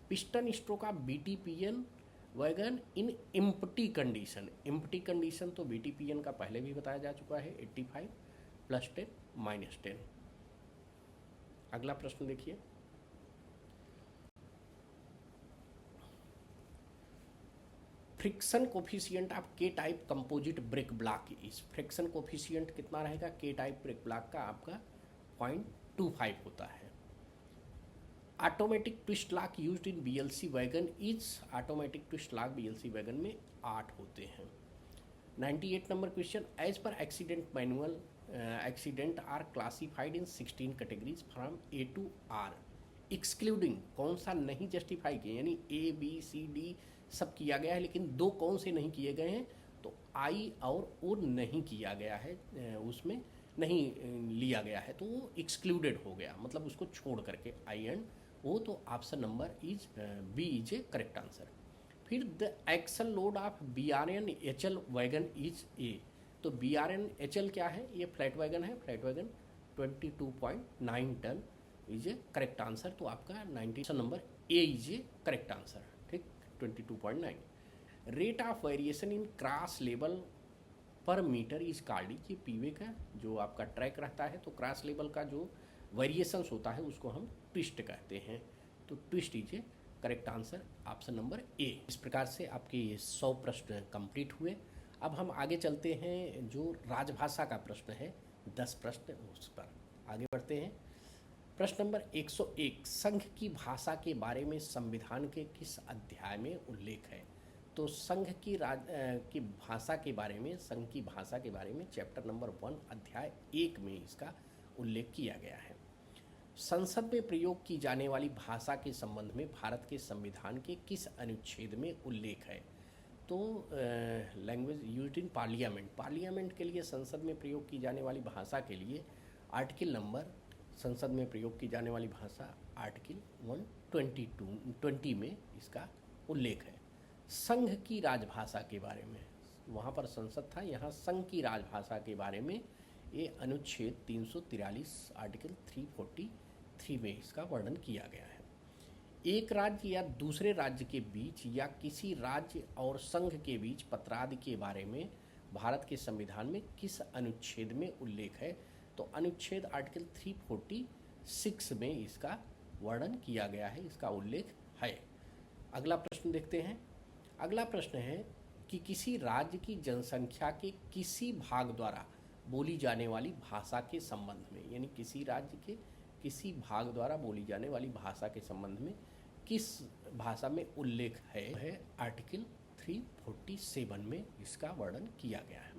Piston stroke of BTPN wagon in empty condition, empty condition तो BTPN का पहले भी बताया जा चुका है, 85 + 10 - 10। अगला प्रश्न देखिए, friction coefficient of K type composite brake block is, friction coefficient कितना रहेगा K टाइप ब्रेक ब्लॉक का? आपका 0.25 होता है। Automatic twist lock used in BLC wagon is, automatic twist lock BLC wagon में 8 होते हैं। 98 नंबर question, as per accident manual accident are classified in 16 categories from A to R, excluding कौन सा नहीं जस्टिफाई किया, यानी A B C D सब किया गया है, लेकिन दो कौन से नहीं किए गए हैं? तो I और O नहीं किया गया है, उसमें नहीं लिया गया है, तो वो एक्सक्लूडेड हो गया, मतलब उसको छोड़ करके I and O, तो option number is B is a correct answer. फिर the axle load of BRN HL wagon is A, तो BRN HL क्या है? ये फ्लैट वैगन है, flat wagon 22.9 ton is a correct answer, तो आपका 90 number A is a correct answer. ठीक, 22.9। Rate of variation in cross level per metre is called, ये P way का जो आपका ट्रैक रहता है, तो क्रॉस लेवल का जो वेरिएशंस होता है उसको हम ट्विस्ट कहते हैं, तो twist is a correct answer, option number ए। इस प्रकार से आपके ये 100 प्रश्न कंप्लीट हुए। अब हम आगे चलते हैं, जो राजभाषा का प्रश्न है 10 प्रश्न, उस पर आगे बढ़ते हैं। प्रश्न नंबर 101, संघ की भाषा के बारे में संविधान के किस अध्याय में उल्लेख है? तो संघ की भाषा के बारे में, संघ की भाषा के बारे में चैप्टर नंबर 1 अध्याय 1 में इसका उल्लेख किया गया है। संसद में प्रयोग की जाने वाली भाषा के संबंध में भारत के संविधान के किस अनुच्छेद में उल्लेख है? तो language used in parliament, parliament के लिए संसद में प्रयोग की जाने वाली भाषा के लिए आर्टिकल नंबर, संसद में प्रयोग की जाने वाली भाषा आर्टिकल 20 में इसका उल्लेख है। संघ की राजभाषा के बारे में, वहाँ पर संसद था, यहाँ संघ की राजभाषा के बारे में ये अनुच्छेद 343 आर्टिकल 343 में इसका वर्णन किया गया है। एक राज्य या दूसरे राज्य के बीच या किसी राज्य और संघ के बीच पत्रादि के बारे में भारत के संविधान में किस अनुच्छेद में उल्लेख है? तो अनुच्छेद आर्टिकल 346 में इसका वर्णन किया गया है, इसका उल्लेख है। अगला प्रश्न देखते हैं। अगला प्रश्न है कि किसी राज्य की जनसंख्या के किसी भाग द्वारा बोली जाने वाली भाषा के संबंध में, यानी किसी राज्य के किसी भाग द्वारा बोली जाने वाली भाषा के संबंध में किस भाषा में उल्लेख है आर्टिकल 347 में इसका वर्णन किया गया है।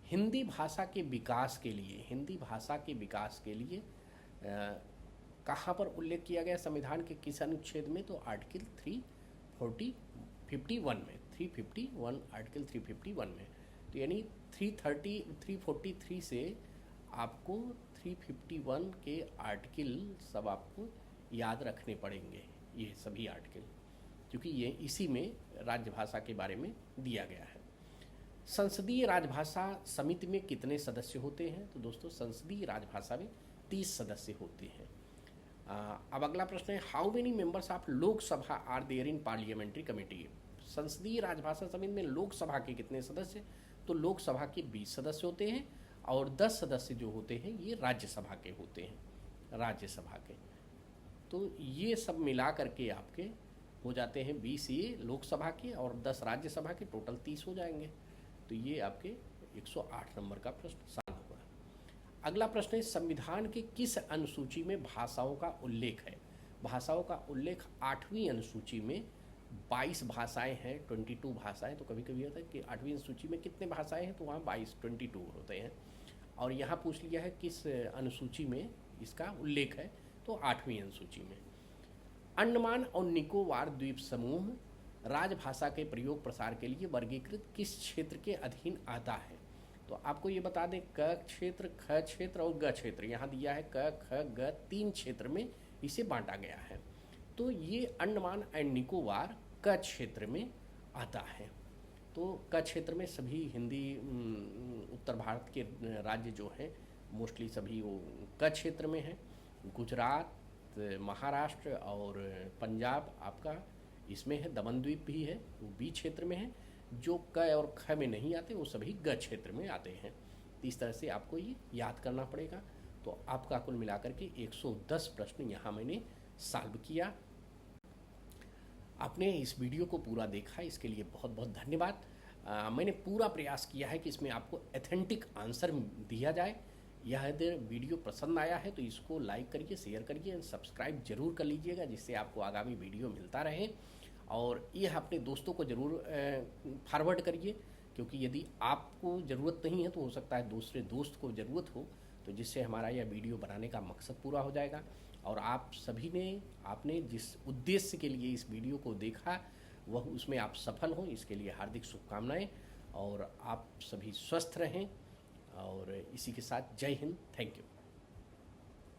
हिंदी भाषा के विकास के लिए, हिंदी भाषा के विकास के लिए कहाँ पर उल्लेख किया गया संविधान के किस अनुच्छेद में? तो आर्टिकल 351 में, 351 आर्टिकल 351 में। तो यानी 343 से आपको 351 के आर्टिकल सब आपको याद रखने पड़ेंगे, ये सभी आर्टिकल, क्योंकि ये इसी में राजभाषा के बारे में दिया गया है। संसदीय राजभाषा समिति में कितने सदस्य होते हैं? तो दोस्तों संसदीय राजभाषा में 30 सदस्य होते हैं। अब अगला प्रश्न है, how many members of Lok Sabha are there in parliamentary committee? संसदीय राजभाषा समिति में लोकसभा के कितने सदस्य? तो लोकसभा के 20 सदस्य होते हैं और 10 सदस्य जो होते हैं ये राज्यसभा के होते हैं, राज्यसभा के। तो ये सब मिला करके आपके हो जाते हैं 20 ये लोकसभा के और 10 राज्यसभा के, टोटल 30 हो जाएंगे। तो ये आपके 108 नंबर का प्रश्न सॉल्व हुआ। अगला प्रश्न है, संविधान के किस अनुसूची में भाषाओं का उल्लेख है? भाषाओं का उल्लेख 8वीं अनुसूची में 22 भाषाएं हैं, 22 भाषाएं। तो कभी कभी होता है कि 8वीं अनुसूची में कितने भाषाएं हैं, तो वहाँ 22 होते हैं। और यहाँ पूछ लिया है किस अनुसूची में इसका उल्लेख है, तो 8वीं अनुसूची में। अंडमान और निकोबार द्वीप समूह राजभाषा के प्रयोग प्रसार के लिए वर्गीकृत किस क्षेत्र के अधीन आता है? तो आपको ये बता दें, क क्षेत्र, ख क्षेत्र और ग क्षेत्र। यहाँ दिया है क, ख, ग 3 क्षेत्र में इसे बांटा गया है। तो ये अंडमान एंड निकोबार क क्षेत्र में आता है। तो क क्षेत्र में सभी हिंदी उत्तर भारत के राज्य जो हैं मोस्टली सभी वो क क्षेत्र में हैं। गुजरात, महाराष्ट्र और पंजाब आपका इसमें है, दमन द्वीप भी है, वो बी क्षेत्र में है। जो क और ख में नहीं आते वो सभी ग क्षेत्र में आते हैं। तो इस तरह से आपको ये याद करना पड़ेगा। तो आपका कुल मिलाकर के 110 प्रश्न यहाँ मैंने सॉल्व किया। आपने इस वीडियो को पूरा देखा, इसके लिए बहुत बहुत धन्यवाद। मैंने पूरा प्रयास किया है कि इसमें आपको ऑथेंटिक आंसर दिया जाए। यह वीडियो पसंद आया है तो इसको लाइक करिए, शेयर करिए, सब्सक्राइब जरूर कर लीजिएगा, जिससे आपको आगामी वीडियो मिलता रहे। और यह अपने दोस्तों को ज़रूर फॉरवर्ड करिए, क्योंकि यदि आपको ज़रूरत नहीं है तो हो सकता है दूसरे दोस्त को ज़रूरत हो, तो जिससे हमारा यह वीडियो बनाने का मकसद पूरा हो जाएगा। और आप सभी ने, आपने जिस उद्देश्य के लिए इस वीडियो को देखा वह उसमें आप सफल हों, इसके लिए हार्दिक शुभकामनाएं। और आप सभी स्वस्थ रहें। और इसी के साथ जय हिंद, थैंक यू।